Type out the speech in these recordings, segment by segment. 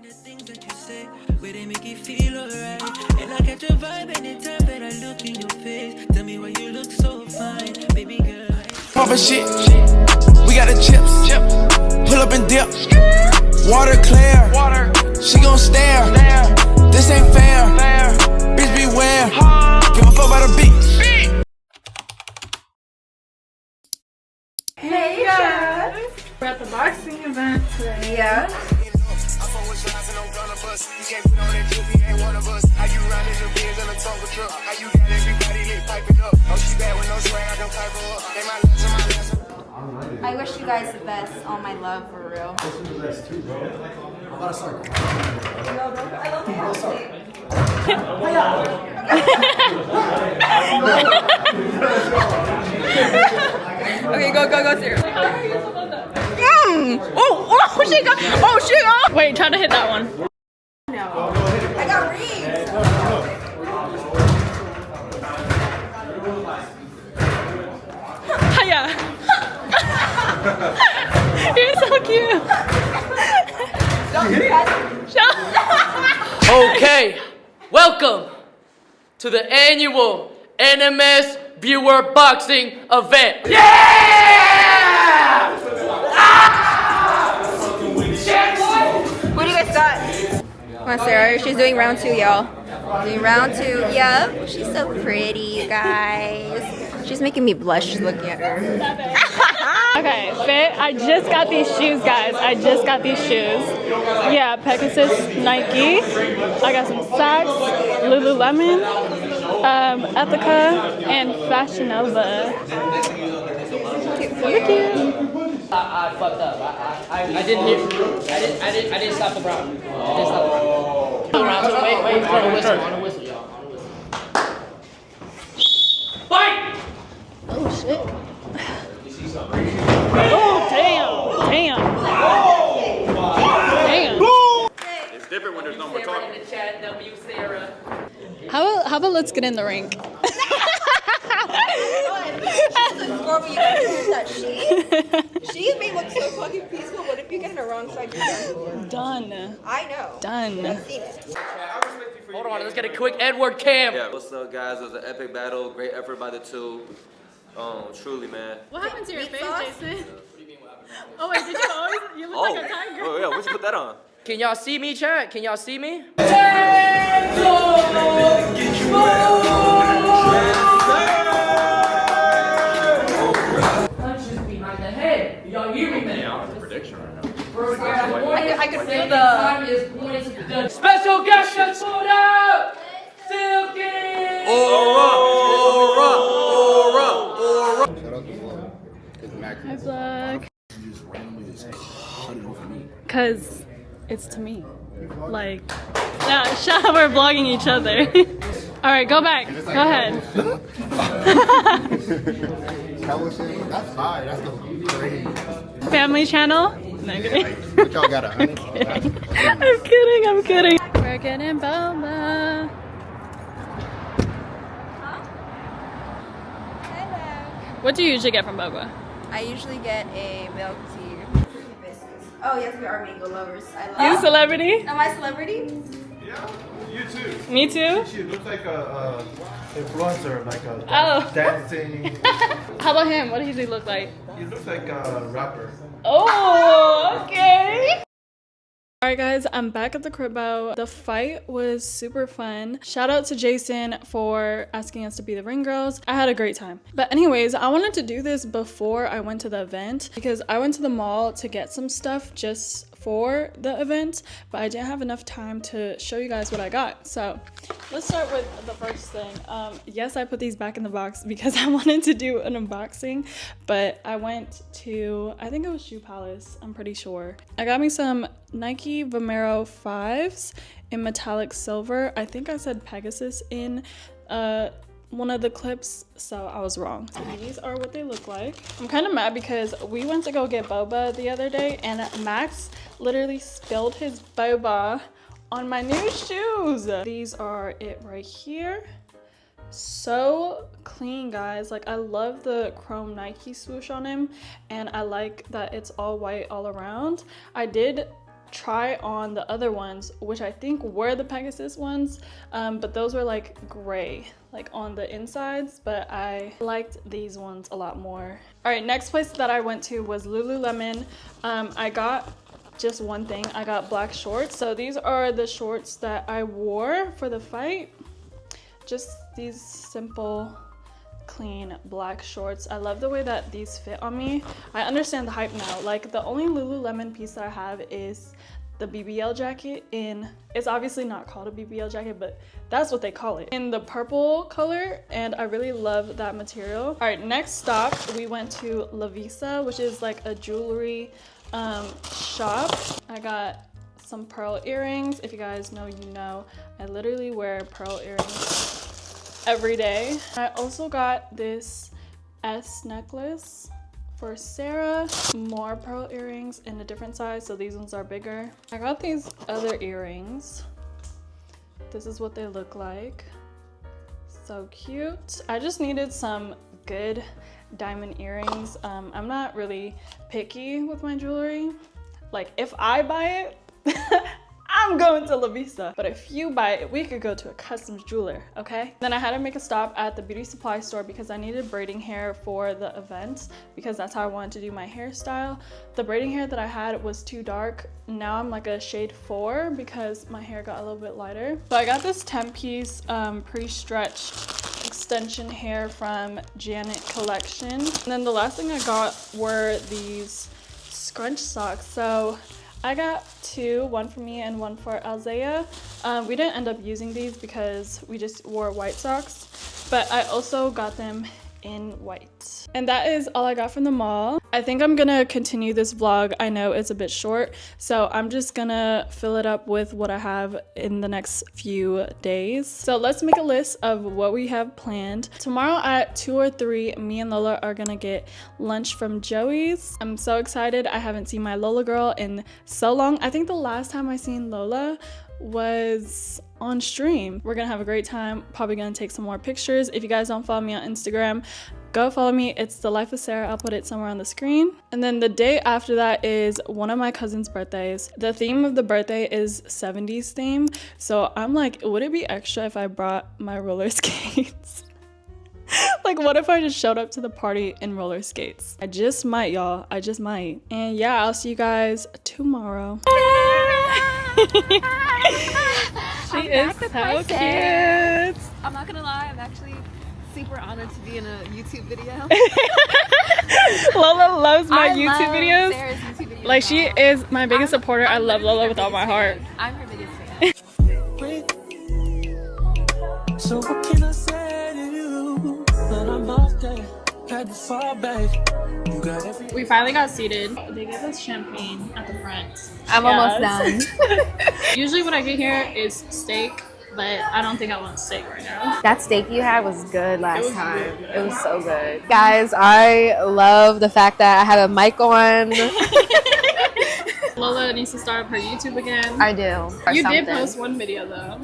The things that you say, where they make you feel alright. And I catch a vibe anytime that I look in your face. Tell me why you look so fine, baby girl. Pumpin' shit, we got the chips. Pull up and dip, water clear. She gon' stare. This ain't fair. Bitch beware. Give a fuck about a beat. Hey guys! We're at the boxing event today. Yeah. I wish you guys the best. All my love, for real. I wish you the best too, bro. I'm about to start. I love the house. Okay, go, Sarah. Oh, she got. Oh, shit. Oh. Wait, try to hit that one. No. I got rings. Hiya. You're so cute. Okay, welcome to the annual NMS viewer boxing event. Yeah! What do you guys got? Come on, Sarah. She's doing round 2, y'all. Doing round 2. Yep. She's so pretty, you guys. She's making me blush just looking at her. Okay, fit. I just got these shoes, guys. I just got these shoes. Yeah, Pegasus, Nike. I got some socks, Lululemon, Ethica, and Fashion Nova. Cute. I fucked up. I didn't hear. I didn't stop the round. I didn't stop the round. Wait, on a whistle, y'all. On a whistle. Fight! Oh shit. Oh damn. It's different when there's no more talking. In the chat, W Sarah. How about let's get in the rink? She may look so fucking peaceful. What if you get in the wrong side? You're Done. I know. Done. I've seen it. Hold on, let's get a quick Edward Cam. Yeah, what's up, guys? It was an epic battle. Great effort by the two. Truly, man. What happened to your face, Jason? Oh wait, did you always? You look like a tiger. Oh, yeah, where'd you put that on? Can y'all see me, chat? Can y'all see me? Punches behind the head. Y'all hear me, man? Yeah, it's a prediction right now. I could feel the special guest just pulled out. Silky. Hi, vlog. Cause it's to me. Like, yeah, shut up, we're vlogging each other. All right, go back. Go ahead. That's fine. That's great. Family channel? No, I'm kidding. What y'all got? I'm kidding. We're getting boba. What do you usually get from boba? I usually get a milk tea. Oh yes, we are mango lovers. I love. You celebrity? Am I a celebrity? Yeah, you too. Me too? She looks like a influencer, like a dancing. How about him? What does he look like? He looks like a rapper. Oh, okay. Alright guys, I'm back at the cribbo. The fight was super fun. Shout out to Jason for asking us to be the ring girls. I had a great time. But anyways, I wanted to do this before I went to the event because I went to the mall to get some stuff just for the event, but I didn't have enough time to show you guys what I got. So let's start with the first thing. Yes, I put these back in the box because I wanted to do an unboxing, but I went to, I think it was Shoe Palace, I'm pretty sure. I got me some Nike Vomero 5s in metallic silver. I think I said Pegasus in one of the clips, so I was wrong. So these are what they look like. I'm kind of mad because we went to go get boba the other day and Max literally spilled his boba on my new shoes. These are it right here. So clean, guys. Like, I love the chrome Nike swoosh on him, and I like that it's all white all around. I did try on the other ones, which I think were the Pegasus ones, but those were like gray, like on the insides, but I liked these ones a lot more. All right, next place that I went to was Lululemon. I got just one thing. I got black shorts. So these are the shorts that I wore for the fight. Just these simple, clean black shorts. I love the way that these fit on me. I understand the hype now. Like, the only Lululemon piece that I have is the BBL jacket in, it's obviously not called a BBL jacket, but that's what they call it, in the purple color, and I really love that material. All right, next stop, we went to La Visa, which is like a jewelry shop. I got some pearl earrings. If you guys know, you know, I literally wear pearl earrings every day. I also got this S necklace for Sarah, more pearl earrings in a different size, so these ones are bigger. I got these other earrings. This is what they look like. So cute. I just needed some good diamond earrings. I'm not really picky with my jewelry. Like, if I buy it, I'm going to La Visa. But if you buy it, we could go to a customs jeweler, okay? Then I had to make a stop at the beauty supply store because I needed braiding hair for the event, because that's how I wanted to do my hairstyle. The braiding hair that I had was too dark. Now I'm like a shade 4 because my hair got a little bit lighter. So I got this 10-piece pre-stretched extension hair from Janet Collection. And then the last thing I got were these scrunch socks. So I got two, one for me and one for Alzea. We didn't end up using these because we just wore white socks, but I also got them in white. And that is all I got from the mall. I think I'm gonna continue this vlog. I know it's a bit short, so I'm just gonna fill it up with what I have in the next few days. So let's make a list of what we have planned. Tomorrow at 2 or 3, me and Lola are gonna get lunch from Joey's. I'm so excited. I haven't seen my Lola girl in so long. I think the last time I seen Lola was on stream. We're gonna have a great time. Probably gonna take some more pictures. If you guys don't follow me on Instagram, go follow me. It's The Life of Sarah. I'll put it somewhere on the screen. And then the day after that is one of my cousin's birthdays. The theme of the birthday is 70s theme. So I'm like, would it be extra if I brought my roller skates? Like, what if I just showed up to the party in roller skates? I just might, y'all. I just might. And yeah, I'll see you guys tomorrow. She is so cute. I'm not gonna lie, I'm actually super honored to be in a YouTube video. Lola loves my YouTube videos. Sarah's YouTube videos. Like, she is my biggest supporter. I love Lola with all my heart. I'm her biggest fan. So what can I say to you? But I'm off there, had to fall back. You got every. We finally got seated. They gave us champagne at the front. I'm almost done. Usually what I get here is steak, but I don't think I want steak right now. That steak you had was good last time. It was so good. Guys, I love the fact that I have a mic on. Lola needs to start up her YouTube again. I do. You did post one video though.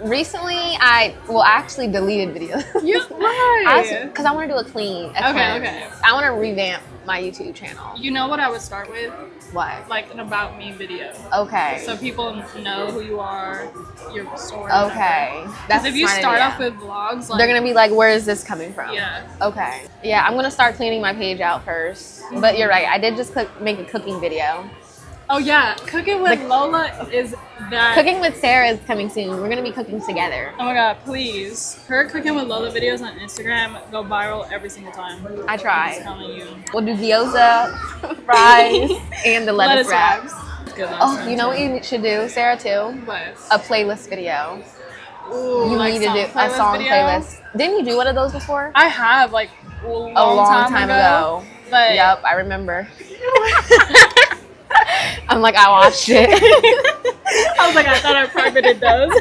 Recently, I actually deleted videos. Why? Because I want to do a clean. Okay. I want to revamp my YouTube channel. You know what I would start with? What? Like an about me video. Okay. So people know who you are, your story. Okay. Because if you start off with vlogs, like, they're gonna be like, where is this coming from? Yeah. Okay. Yeah, I'm gonna start cleaning my page out first. But you're right, I did just make a cooking video. Oh yeah, cooking with Lola is that. Cooking with Sarah is coming soon. We're gonna be cooking together. Oh my god, please. Her cooking with Lola videos on Instagram go viral every single time. I try. I'm telling you. We'll do gyoza, fries, and the lettuce wraps. Good Oh, you know what you should do, Sarah, too? What? A playlist video. Ooh, You like need to do a song playlist. Didn't you do one of those before? I have, like, a long time ago. But yep, I remember. I'm like, I watched it. I was like, I thought I privated those.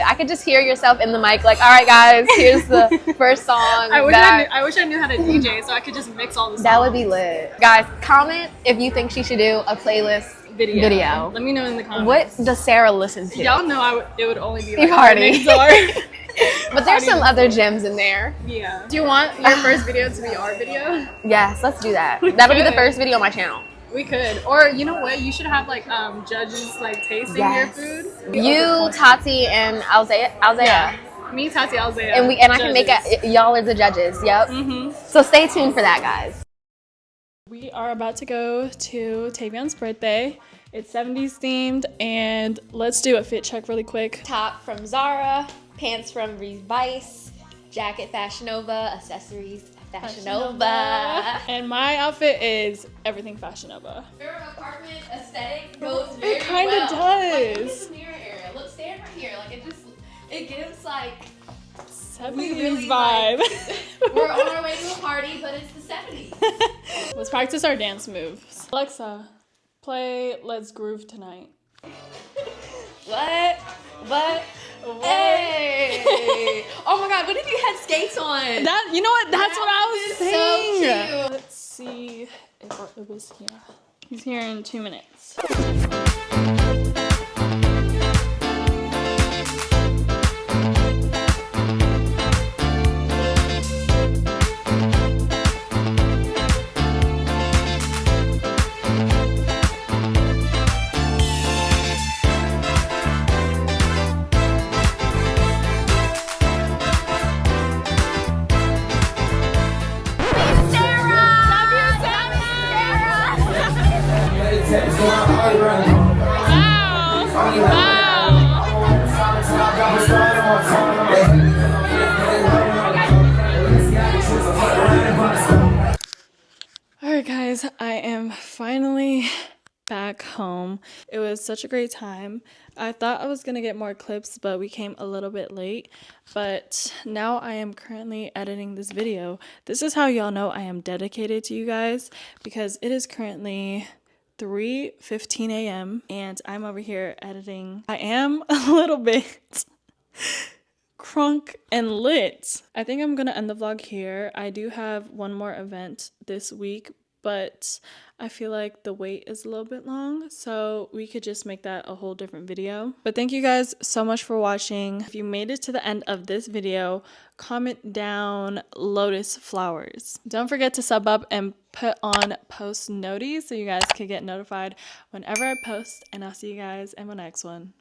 I could just hear yourself in the mic, like, all right, guys, here's the first song. I wish I knew how to DJ so I could just mix all the songs. That would be lit. Guys, comment if you think she should do a playlist video. Let me know in the comments. What does Sarah listen to? Y'all know it would only be like Party. next door. But there's some other gems in there. Yeah. Do you want your first video to be our video? Yes, let's do that. That'll be the first video on my channel. We could. Or you know what? You should have like judges like tasting your food. You, Tati, and Alzea. Yeah. Me, Tati, Alzea. And I can make it. Y'all are the judges. Yep. So stay tuned for that, guys. We are about to go to Tavion's birthday. It's 70s themed, and let's do a fit check really quick. Top from Zara, pants from Vice, jacket Fashion Nova, accessories Fashion Nova. And my outfit is everything Fashion Nova. Your apartment aesthetic goes very It kind of well. does. Like, look at this mirror area. Look, stand right here. Like it gives like 70s we really, vibe. like, we're on our way to a party, but it's the 70s. Let's practice our dance moves. Alexa, play Let's Groove Tonight. What? Hey! Oh my God! What if you had skates on? That, you know what? That's what I was saying. So cute. Let's see if it was here. He's here in 2 minutes. Alright guys, I am finally back home. It was such a great time. I thought I was gonna get more clips, but we came a little bit late. But now I am currently editing this video. This is how y'all know I am dedicated to you guys, because it is currently 3:15 a.m. and I'm over here editing. I am a little bit crunk and lit. I think I'm gonna end the vlog here. I do have one more event this week, but I feel like the wait is a little bit long, so we could just make that a whole different video. But thank you guys so much for watching. If you made it to the end of this video, comment down lotus flowers. Don't forget to sub up and put on post noties so you guys can get notified whenever I post, and I'll see you guys in my next one.